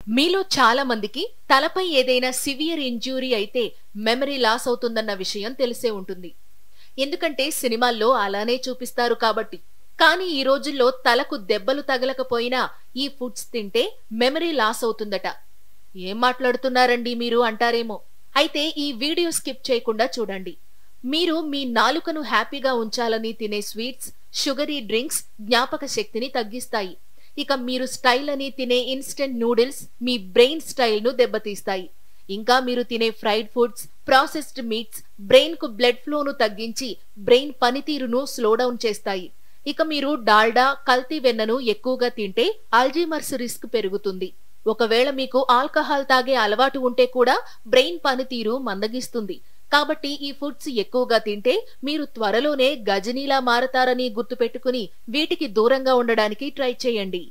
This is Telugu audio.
మీలో చాలా మందికి తలపై ఏదైనా సివియర్ ఇంజ్యూరీ అయితే మెమరీ లాస్ అవుతుందన్న విషయం తెలిసే ఉంటుంది. ఎందుకంటే సినిమాల్లో అలానే చూపిస్తారు కాబట్టి. కానీ ఈ రోజుల్లో తలకు దెబ్బలు తగలకపోయినా ఈ ఫుడ్స్ తింటే మెమరీ లాస్ అవుతుందట. ఏం మాట్లాడుతున్నారండి మీరు అంటారేమో. అయితే ఈ వీడియో స్కిప్ చేయకుండా చూడండి. మీరు మీ నాలుకను హ్యాపీగా ఉంచాలని తినే స్వీట్స్, షుగరీ డ్రింక్స్ జ్ఞాపక శక్తిని తగ్గిస్తాయి. ఇక మీరు స్టైల్ అని తినే ఇన్స్టెంట్ నూడిల్స్ మీ బ్రెయిన్ స్టైల్ ను దెబ్బతీస్తాయి. ఇంకా మీరు తినే fried foods, processed meats brain కు బ్లడ్ ఫ్లోను తగ్గించి బ్రెయిన్ పనితీరును స్లో డౌన్ చేస్తాయి. ఇక మీరు డాల్డా, కల్తీ వెన్నను ఎక్కువగా తింటే అల్జీమర్స్ రిస్క్ పెరుగుతుంది. ఒకవేళ మీకు ఆల్కహాల్ తాగే అలవాటు ఉంటే కూడా బ్రెయిన్ పనితీరు మందగిస్తుంది. కాబట్టి ఈ ఫుడ్స్ ఎక్కువగా తింటే మీరు త్వరలోనే గజనీలా మారతారని గుర్తుపెట్టుకుని వీటికి దూరంగా ఉండడానికి ట్రై చేయండి.